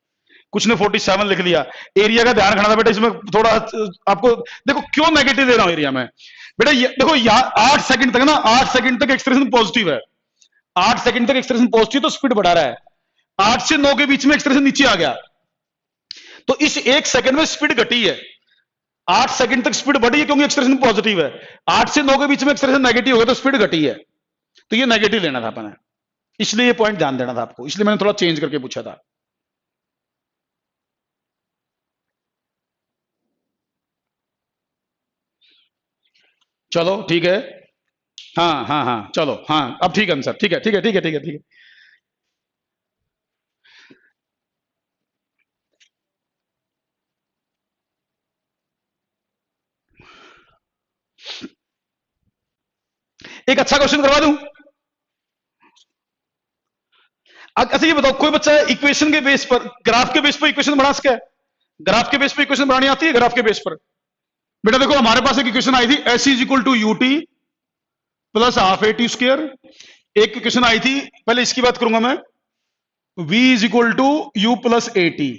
कुछ ने 47 लिख लिया। एरिया का ध्यान रखना था बेटा, इसमें थोड़ा आपको देखो क्यों नेगेटिव दे रहा हूं एरिया में बेटा। देखो यहाँ 8 सेकंड तक ना, 8 सेकंड तक एक्सप्रेशन पॉजिटिव है, 8 सेकंड तक एक्सप्रेशन पॉजिटिव, तो स्पीड बढ़ा रहा है। 8 से 9 के बीच में एक्सप्रेशन नीचे आ गया, तो इस 1 सेकंड में स्पीड घटी है। 8 सेकंड तक स्पीड बढ़ी है क्योंकि एक्सप्रेशन पॉजिटिव है। 8 से 9 के बीच में एक्सप्रेशन नेगेटिव हो गया, तो स्पीड घटी है। तो ये नेगेटिव लेना था अपने, इसलिए ये पॉइंट ध्यान देना था आपको, इसलिए मैंने थोड़ा चेंज करके पूछा था। चलो ठीक है, हाँ हाँ हाँ, चलो हाँ, अब ठीक है आंसर, ठीक है ठीक है ठीक है ठीक है ठीक है। एक अच्छा क्वेश्चन करवा दूं। अच्छा ये बताओ, कोई बच्चा इक्वेशन के बेस पर, ग्राफ के बेस पर इक्वेशन बना सके? ग्राफ के बेस पर इक्वेशन बनानी आती है? ग्राफ के बेस पर बेटा देखो, हमारे पास एक इक्वेशन आई थी, s is equal to u t plus half a t square. एक इक्वेशन आई थी, पहले इसकी बात करूंगा मैं, v is equal to u plus a t.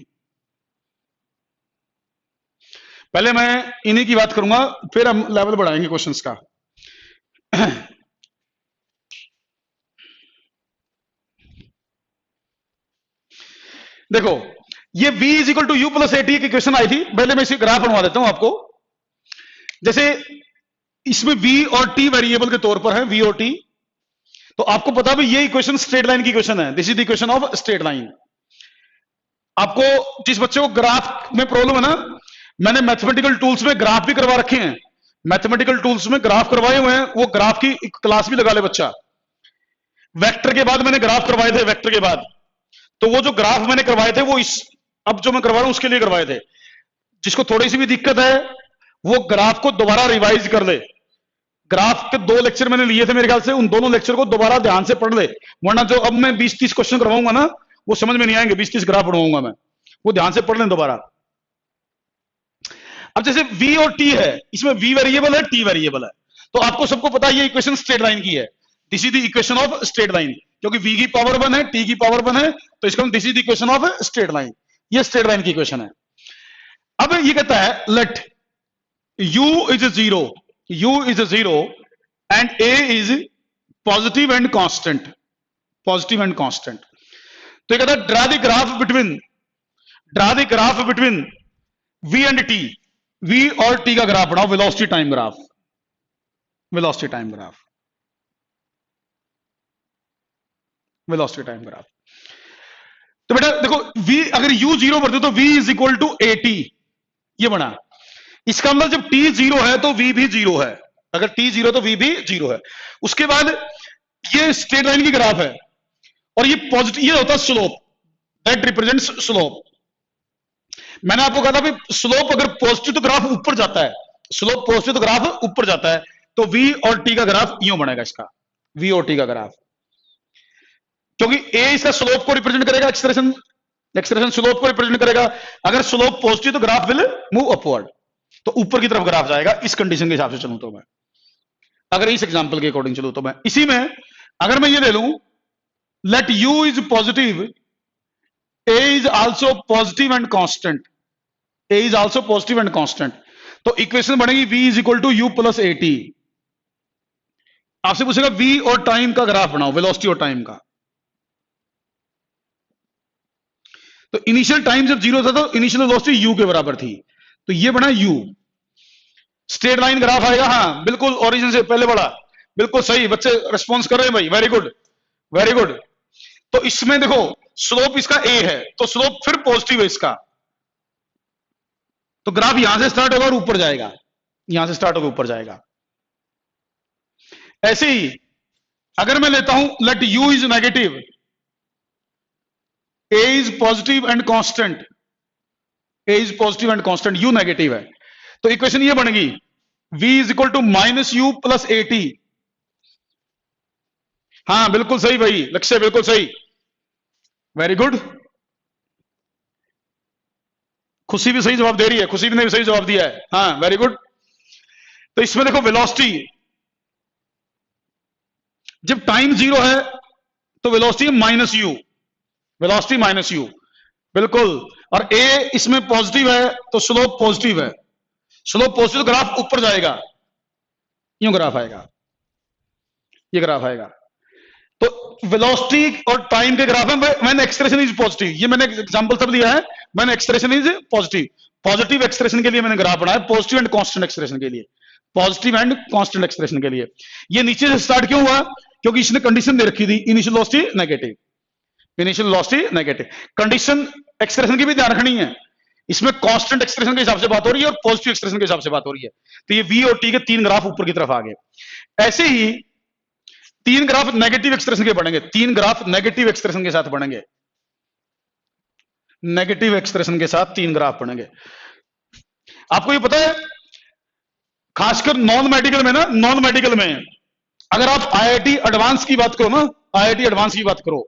पहले मैं इन्हीं की बात करूंगा, फिर हम लेवल बढ़ाएंगे क्वेश्चंस का। देखो ये v is equal to u plus a t की इक्वेशन आई थी। पहले मैं इसे ग्राफ बनवा देता हूं आपको। जैसे इसमें v और t वेरिएबल के तौर पर है, v और t, तो आपको पता भी ये इक्वेशन स्ट्रेट लाइन की इक्वेशन है। This is the equation of straight line. आपको जिस बच्चे को ग्राफ में प्रॉब्लम है ना, मैंने मैथमेटिकल टूल्स में ग्राफ भी करवा रखे हैं, मैथमेटिकल टूल्स में ग्राफ करवाए हुए हैं, वो ग्राफ की क्लास भी लगा ले बच्चा। वेक्टर के बाद मैंने ग्राफ करवाए थे, वेक्टर के बाद, तो वो जो ग्राफ मैंने करवाए थे वो इस अब जो मैं करवा रहा हूं उसके लिए करवाए थे। जिसको थोड़ी सी भी दिक्कत है वो ग्राफ को दोबारा रिवाइज कर ले। ग्राफ के 2 लेक्चर मैंने लिए थे मेरे ख्याल से, उन दोनों लेक्चर को दोबारा ध्यान से पढ़ ले, वरना जो अब मैं 20-30 क्वेश्चन करवाऊंगा ना वो समझ में नहीं आएंगे। 20-30 ग्राफ बनवाऊंगा मैं, वो ध्यान से पढ़ लें दोबारा। अब जैसे v और t है, इसमें v वेरिएबल है, t वेरिएबल है, तो आपको सबको पता है ये इक्वेशन स्ट्रेट लाइन की है। This is the equation of straight line, क्योंकि v की पावर 1 है, t की पावर 1 है, तो इसका this is the equation of straight line. ये स्ट्रेट लाइन की इक्वेशन है। अब ये कहता है let u is 0, u is 0 and a is positive and constant, positive and constant। तो ये कहता है draw the graph between v and t, v और t का ग्राफ बनाओ, velocity time graph, velocity time graph, velocity time graph. तो बेटा देखो v अगर u 0 भरते तो v is equal to at, ये बना। इसका मतलब जब t 0 है तो v भी 0 है, अगर t 0 तो v भी 0 है। उसके बाद ये स्ट्रेट लाइन की ग्राफ है और ये पॉजिटिव, ये होता है स्लोप, दैट रिप्रेजेंट्स स्लोप। मैंने आपको कहा था भाई स्लोप अगर पॉजिटिव तो ग्राफ ऊपर जाता है, स्लोप पॉजिटिव तो ग्राफ ऊपर जाता है, तो v और t का ग्राफ यूं बनेगा, इसका v और t का ग्राफ, क्योंकि a इसका स्लोप को रिप्रेजेंट करेगा, एक्सप्रेशन स्लोप को रिप्रेजेंट करेगा। अगर स्लोप पॉजिटिव तो ग्राफ विल मूव अपवर्ड, तो ऊपर की तरफ ग्राफ जाएगा। इस कंडीशन के हिसाब से चलूं तो मैं, अगर इस एग्जांपल के अकॉर्डिंग चलूं तो मैं, इसी में अगर मैं ये ले लूं let u is positive, a is also positive and constant, a is also positive and constant, तो इक्वेशन बनेगी v is equal to u plus at। आपसे पूछेगा v और टाइम का ग्राफ बनाओ, वेलोसिटी और टाइम का। तो इनिशियल टाइम जब 0 था तो इनिशियल वेलोसिटी u के बराबर थी, तो ये बना u। स्ट्रेट लाइन ग्राफ आएगा, हाँ बिल्कुल ओरिजिन से पहले बढ़ा, बिल्कुल सही, बच्चे रिस्पॉन्स कर रहे हैं भाई, वेरी गुड वेरी गुड। तो इसमें देखो स्लोप इसका a है, तो स्लोप फिर पॉजिटिव है इसका, तो ग्राफ यहां से स्टार्ट होगा और ऊपर जाएगा, यहां से स्टार्ट होकर ऊपर जाएगा। ऐसे ही अगर मैं लेता हूं let u is negative, a is positive and constant, a is positive and constant, u negative है, तो इक्वेशन ये बनेगी v is equal to minus u plus at। हाँ बिल्कुल सही भाई लक्ष्य, बिल्कुल सही, वेरी गुड। खुशी भी सही जवाब दे रही है, खुशी ने भी सही जवाब दिया है, हाँ वेरी गुड। तो इसमें देखो वेलोसिटी जब टाइम 0 है तो velocity minus you, velocity minus you, बिल्कुल। और a इसमें पॉजिटिव है तो स्लोप पॉजिटिव है, स्लोप पॉजिटिव तो ग्राफ ऊपर जाएगा, यूं ग्राफ आएगा, ये ग्राफ आएगा। तो वेलोसिटी और टाइम के ग्राफ में मैंने एक्सप्रेशन इज पॉजिटिव, ये मैंने एग्जांपल सब दिया है, मैंने expression is positive, positive expression के लिए मैंने ग्राफ बनाया, पॉजिटिव एंड कांस्टेंट एक्सप्रेशन के लिए, पॉजिटिव एंड कांस्टेंट एक्सप्रेशन के लिए। ये नीचे से स्टार्ट क्यों हुआ, क्योंकि इसने कंडीशन दे रखी थी initial velocity negative, initial velocity negative. Condition expression की भी ध्यान रखनी है, इसमें कांस्टेंट एक्सप्रेशन के हिसाब से बात हो रही है और पॉजिटिव एक्सप्रेशन के हिसाब से बात हो रही है। तो ये v और t के 3 ग्राफ ऊपर की तरफ आ गए। ऐसे ही 3 ग्राफ नेगेटिव एक्सप्रेशन के बनेंगे, 3 ग्राफ नेगेटिव एक्सप्रेशन के साथ बनेंगे, नेगेटिव एक्सप्रेशन के साथ 3 ग्राफ बनेंगे। आपको ये पता है खासकर नॉन मेडिकल में ना, नॉन मेडिकल में अगर आप IIT एडवांस की बात करो ना, IIT एडवांस की बात करो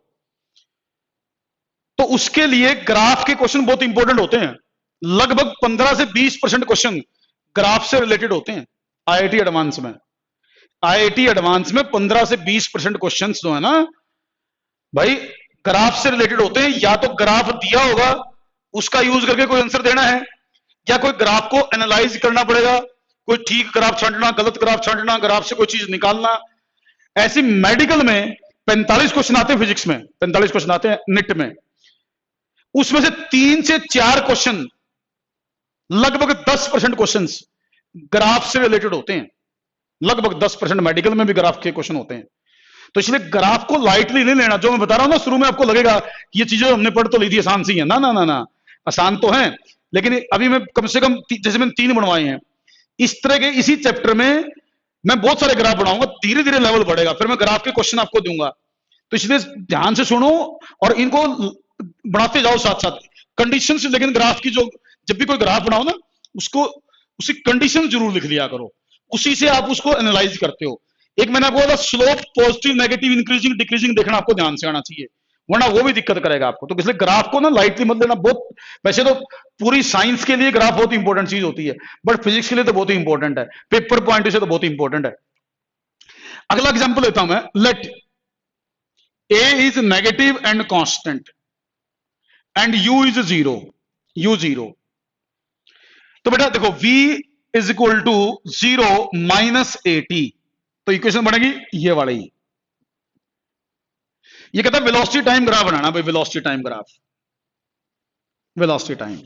तो उसके लिए ग्राफ के क्वेश्चन बहुत इंपॉर्टेंट होते हैं। लगभग 15 से 20% क्वेश्चन ग्राफ से रिलेटेड होते हैं IIT एडवांस में। IIT एडवांस में 15 से 20% क्वेश्चन जो है ना भाई ग्राफ से रिलेटेड होते हैं। या तो ग्राफ दिया होगा उसका यूज करके कोई आंसर देना है, या कोई ग्राफ को एनालाइज करना पड़ेगा, कोई ठीक ग्राफ छांटना, गलत ग्राफ छांटना, ग्राफ से कोई चीज निकालना। ऐसी मेडिकल में 45 क्वेश्चन आते हैं, फिजिक्स में 45 क्वेश्चन आते हैं, निट में उसमें से 3 से 4 क्वेश्चन, लगभग 10% क्वेश्चंस ग्राफ से रिलेटेड होते हैं। लगभग 10% मेडिकल में भी ग्राफ के क्वेश्चन होते हैं। तो इसलिए ग्राफ को लाइटली नहीं लेना। जो मैं बता रहा हूं ना, शुरू में आपको लगेगा ये चीजें हमने पढ़ तो ली थी, आसान सी है ना, ना ना ना, आसान तो है, लेकिन अभी मैं कम से कम जैसे मैंने 3 बनवाए हैं इस तरह के, इसी चैप्टर में मैं बहुत सारे ग्राफ बनाऊंगा, धीरे धीरे लेवल बढ़ेगा, फिर मैं ग्राफ के क्वेश्चन आपको दूंगा। तो इसलिए ध्यान से सुनो और इनको बनाते जाओ साथ साथ कंडीशन से। लेकिन ग्राफ की जो जब भी कोई ग्राफ बनाओ ना, उसको उसकी कंडीशन जरूर लिख लिया करो, उसी से आप उसको एनालाइज करते हो। एक मैंने आपको बोला slope positive negative increasing decreasing देखना आपको ध्यान से आना चाहिए, वरना वो भी दिक्कत करेगा आपको। तो इसलिए ग्राफ को ना लाइटली मत लेना। बहुत वैसे तो पूरी साइंस के लिए ग्राफ बहुत इंपॉर्टेंट चीज होती है, बट फिजिक्स के लिए तो बहुत ही इंपॉर्टेंट है, पेपर पॉइंट से तो बहुत इंपॉर्टेंट है। अगला एग्जांपल लेता हूं मैं, let a is negative and constant and u is zero, u zero. तो बेटा देखो v is equal to 0 minus 80, तो इक्वेशन बनेगी ये वाली। ये कहता है वेलोसिटी टाइम ग्राफ बनाना भाई, velocity time graph, velocity time.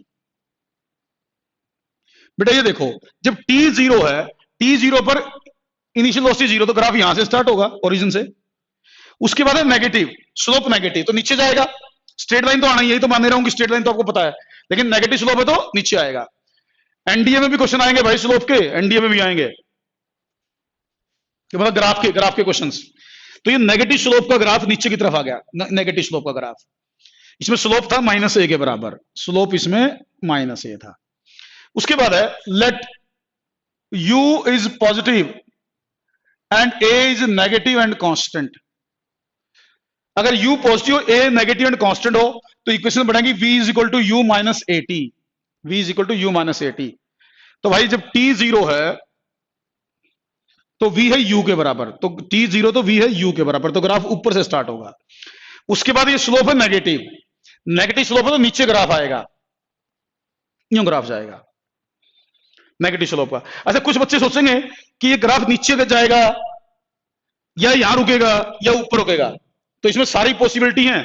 बेटा ये देखो जब t 0 है, t 0 पर इनिशियल वेलोसिटी 0, तो ग्राफ यहां से स्टार्ट होगा ओरिजिन से। उसके बाद है नेगेटिव, स्लोप नेगेटिव, तो नीचे जाएगा। स्ट्रेट लाइन तो आना ही, यही तो मान रहा हूं कि स्ट्रेट लाइन तो आपको पता है, लेकिन नेगेटिव स्लोप है तो नीचे आएगा। एनडीए में भी क्वेश्चन आएंगे भाई स्लोप के, एनडीए में भी आएंगे, मतलब ग्राफ के क्वेश्चंस। तो ये नेगेटिव स्लोप का ग्राफ नीचे की तरफ आ गया, नेगेटिव स्लोप का ग्राफ। इसमें स्लोप था -a के बराबर, स्लोप इसमें -a था। उसके बाद है let u is positive and a is negative and constant. अगर u positive a negative and constant हो तो इक्वेशन बनेगी v is equal to u minus 80, v is equal to u minus 80। तो भाई जब t 0 है तो v है u के बराबर, तो t 0 तो v है u के बराबर, तो ग्राफ ऊपर से स्टार्ट होगा। उसके बाद ये स्लोप है नेगेटिव, नेगेटिव स्लोप है तो नीचे ग्राफ आएगा, यूं ग्राफ जाएगा नेगेटिव स्लोप का। अच्छा कुछ बच्चे सोचेंगे कि ये ग्राफ नीचे जाएगा या यहां रुकेगा या ऊपर रुकेगा, तो इसमें सारी पॉसिबिलिटी है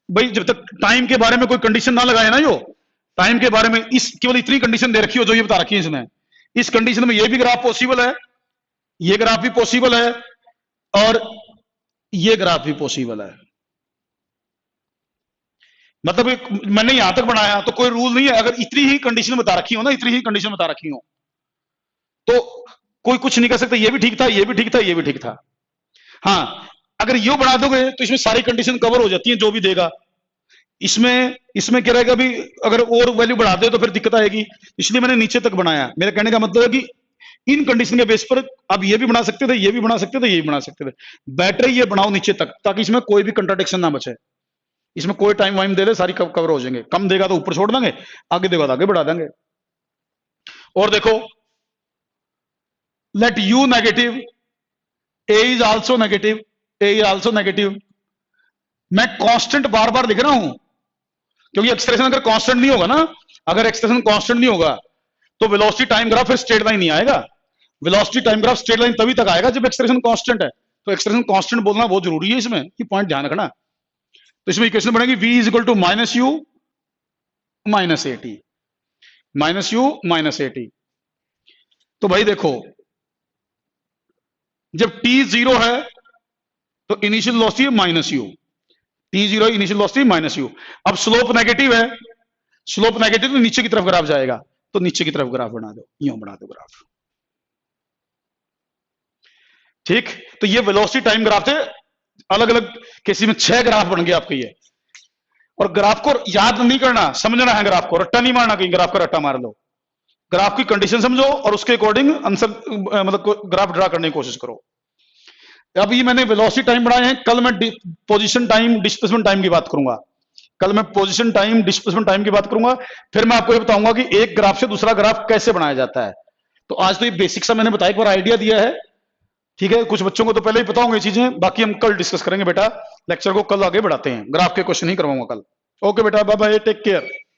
भाई। जब तक टाइम के बारे में कोई कंडीशन ना लगाए ना, यो टाइम के बारे में इस केवल इतनी कंडीशन दे रखी हो जो ये बता रखी है इसमें, इस कंडीशन में ये भी ग्राफ पॉसिबल है, ये ग्राफ भी पॉसिबल है और ये ग्राफ भी पॉसिबल है। मतलब मैंने यहां तक बनाया तो कोई रूल नहीं है, अगर इतनी ही कंडीशन बता रखी हो ना, इतनी ही कंडीशन बता रखी हो तो कोई कुछ नहीं कर सकता, ये भी ठीक था, ये भी ठीक था, ये भी ठीक था। हाँ अगर यू बना दोगे तो इसमें सारी कंडीशन कवर हो जाती है जो भी देगा। इसमें क्या रहेगा भी, अगर और वैल्यू बढ़ा दे तो फिर दिक्कत आएगी, इसलिए मैंने नीचे तक बनाया। मेरे कहने का मतलब है कि इन कंडीशन के बेस पर आप ये भी बना सकते थे, ये भी बना सकते थे, ये भी बना सकते थे। बेटर ये बनाओ नीचे तक ताकि इसमें कोई भी कंट्राडिक्शन ना बचे, इसमें कोई टाइम वाइम दे दे सारी कवर हो जाएंगे। कम देगा तो ऊपर छोड़ देंगे, आगे देगा तो आगे बढ़ा देंगे। और देखो let u negative, a is also negative, a is also negative. मैं कांस्टेंट बार बार लिख रहा हूं क्योंकि एक्सप्रेशन अगर कांस्टेंट नहीं होगा ना, अगर एक्सप्रेशन कांस्टेंट नहीं होगा तो वेलोसिटी टाइम ग्राफ फिर स्ट्रेट लाइन नहीं आएगा। Velocity time graph straight line तभी तक आएगा जब एक्सप्रेशन कांस्टेंट है। तो एक्सप्रेशन कांस्टेंट बोलना बहुत जरूरी है इसमें, ये पॉइंट ध्यान रखना। तो इसमें इक्वेशन बनेगी v is equal to -u minus 80, -u minus 80। तो भाई देखो जब t 0 है तो initial velocity -u, t 0 initial velocity -u। अब स्लोप नेगेटिव है, स्लोप नेगेटिव तो नीचे की तरफ ग्राफ जाएगा, तो नीचे की तरफ ग्राफ बना दो, यूं बना दो ग्राफ। ठीक, तो ये वेलोसिटी टाइम ग्राफ थे, अलग अलग केसी में 6 ग्राफ बन गए आपके ये। और ग्राफ को याद नहीं करना, समझना है ग्राफ को, रट्टा नहीं मारना कहीं ग्राफ का रट्टा मार लो। ग्राफ की कंडीशन समझो और उसके अकॉर्डिंग आंसर मतलब ग्राफ ड्रा करने की कोशिश करो। अभी मैंने वेलोसिटी टाइम बनाए हैं, कल मैं पोजीशन टाइम डिस्प्लेसमेंट टाइम की बात करूंगा, कल मैं पोजीशन टाइम डिस्प्लेसमेंट टाइम की बात करूंगा। फिर मैं आपको ये बताऊंगा कि एक ग्राफ से दूसरा ग्राफ कैसे बनाया जाता है। तो आज तो ये बेसिक सा मैंने बताया, एक बार आइडिया दिया है, ठीक है। कुछ बच्चों को तो पहले ही पता होंगे चीजें, बाकी हम कल डिस्कस करेंगे बेटा। लेक्चर को कल आगे बढ़ाते हैं, ग्राफ के क्वेश्चन ही करवाऊंगा कल। ओके बेटा, बाय बाय, टेक केयर।